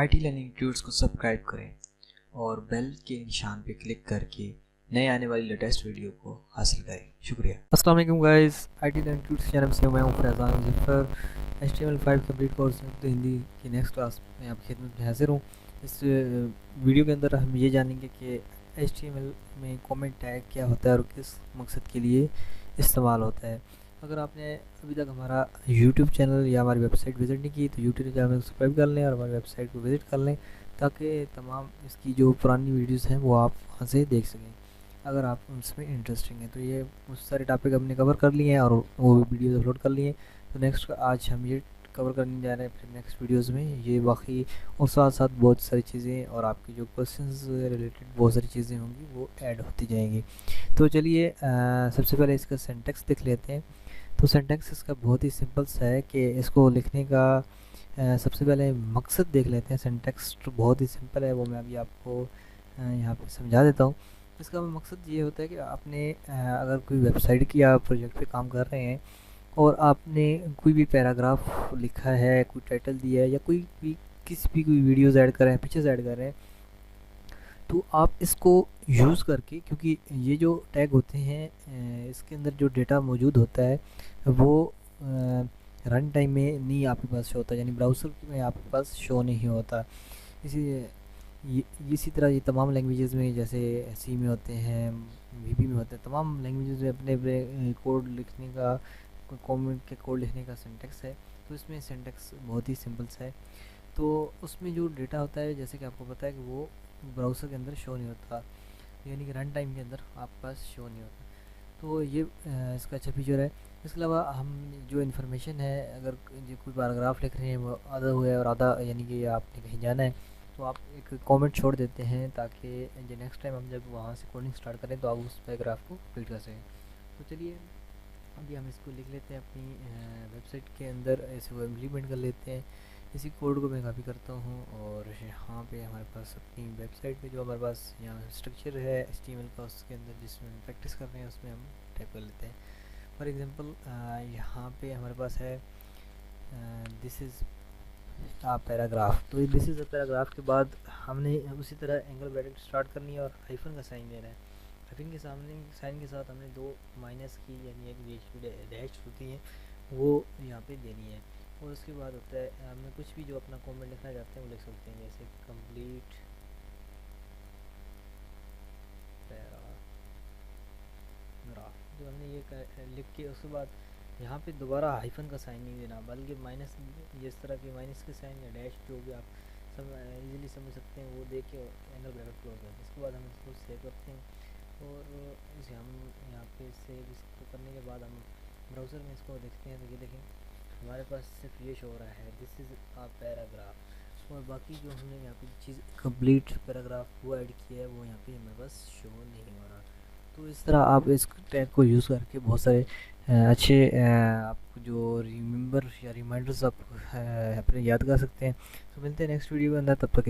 IT learning tuts को subscribe करें और बेल के निशान पर क्लिक करके नए आने वाली लेटेस्ट वीडियो को हासिल करें। शुक्रिया। अस्सलाम वालेकुम guys, IT learning tuts channel से मैं हूं Faizan Zafar. HTML5 complete course तो हिंदी की नेक्स्ट क्लास में आपकी खिदमत में हाजिर हूँ। इस वीडियो के अंदर हम ये जानेंगे कि HTML में कमेंट टैग क्या होता है और किस मकसद के लिए इस्तेमाल होता है। अगर आपने अभी तक हमारा YouTube चैनल या हमारी वेबसाइट विज़िट नहीं की तो YouTube चैनल को सब्सक्राइब कर लें और हमारी वेबसाइट को विज़िट कर लें ताकि तमाम इसकी जो पुरानी वीडियोस हैं वो आप वहाँ से देख सकें अगर आप उसमें इंटरेस्टिंग है। तो ये उस सारे टॉपिक हमने कवर कर लिए हैं और वो वीडियोस अपलोड कर लिए हैं। तो नेक्स्ट आज हम ये कवर करने जा रहे हैं अपने नेक्स्ट वीडियोस में ये बाकी और साथ साथ बहुत सारी चीज़ें और आपकी जो क्वेश्चंस रिलेटेड बहुत सारी चीज़ें होंगी वो ऐड होती जाएंगी। तो चलिए सबसे पहले इसका सिंटैक्स देख लेते हैं। तो सिंटैक्स इसका बहुत ही सिंपल सा है कि इसको लिखने का सबसे पहले मकसद देख लेते हैं। सिंटैक्स तो बहुत ही सिंपल है, वो मैं अभी आपको यहाँ पे समझा देता हूँ। इसका मकसद ये होता है कि आपने अगर कोई वेबसाइट की या प्रोजेक्ट पे काम कर रहे हैं और आपने कोई भी पैराग्राफ लिखा है, कोई टाइटल दिया है या कोई भी किसी भी कोई वीडियोस ऐड कर रहे हैं, पिक्चर्स ऐड कर रहे हैं, तो आप इसको यूज़ करके, क्योंकि ये जो टैग होते हैं इसके अंदर जो डेटा मौजूद होता है वो रन टाइम में नहीं आपके पास शो होता, यानी ब्राउज़र में आपके पास शो नहीं होता। इसी तरह ये तमाम लैंग्वेजेस में जैसे सी में होते हैं, VB में होते हैं, तमाम लैंग्वेजेस में अपने अपने कोड लिखने का, कमेंट के कोड लिखने का सिंटैक्स है। तो इसमें सिंटैक्स बहुत ही सिंपल सा है। तो उसमें जो डेटा होता है जैसे कि आपको पता है कि वो ब्राउज़र के अंदर शो नहीं होता, यानी कि रन टाइम के अंदर आपके पास शो नहीं होता। तो ये इसका अच्छा फीचर है। इसके अलावा हम जो इन्फॉर्मेशन है, अगर जो कोई पैराग्राफ लिख रहे हैं वो आधा हुआ है और आधा यानी कि आपने कहीं जाना है तो आप एक कमेंट छोड़ देते हैं ताकि जो नेक्स्ट टाइम हम जब वहाँ से कोडिंग स्टार्ट करें तो आप उस पैराग्राफ को कंप्लीट कर सकें। तो चलिए अभी हम इसको लिख लेते हैं अपनी वेबसाइट के अंदर, इसको इम्प्लीमेंट कर लेते हैं। इसी कोड को मैं कॉपी करता हूँ और यहाँ पे हमारे पास अपनी वेबसाइट पे जो हमारे पास यहाँ स्ट्रक्चर है HTML का, उसके अंदर जिसमें हम प्रैक्टिस कर रहे हैं उसमें हम टाइप कर लेते हैं। फॉर एग्ज़ाम्पल यहाँ पे हमारे पास है दिस इज़ पैराग्राफ। तो दिस इज़ अ पैराग्राफ के बाद हमने उसी तरह एंगल ब्रैकेट स्टार्ट करनी है और हाइफन का साइन देना है। हाइफन के साइन के साथ हमने दो माइनस की यानी एक बीच की डैश होती है वो यहाँ पे देनी है। और उसके बाद होता है हमें कुछ भी जो अपना कमेंट लिखना चाहते हैं वो लिख सकते हैं, जैसे कंप्लीट पैराग्राफ। जो हमने ये लिख के उसके बाद यहाँ पे दोबारा हाइफन का साइन नहीं देना, बल्कि माइनस, इस तरह के माइनस के साइन या डैश जो भी आप सब इजीली समझ सकते हैं वो दे के एंगल ब्रैकेट क्लोज करते हैं। इसके बाद हम इसको सेव करते हैं और इसे हम यहाँ पे सेव इसको करने के बाद हम ब्राउज़र में इसको देखते हैं तो ये देखें हमारे पास सिर्फ ये शो हो रहा है दिस इज़ अ पैराग्राफ, और बाकी जो हमने यहाँ पे चीज़ कंप्लीट पैराग्राफ वो ऐड किया है वो यहाँ पे हमारे पास शो नहीं हो रहा। तो इस तरह आप इस टैग को यूज़ करके बहुत सारे अच्छे आपको जो रिमेंबर या रिमाइंडर्स आप अपने याद कर सकते हैं। तो मिलते हैं नेक्स्ट वीडियो के अंदर, तब तक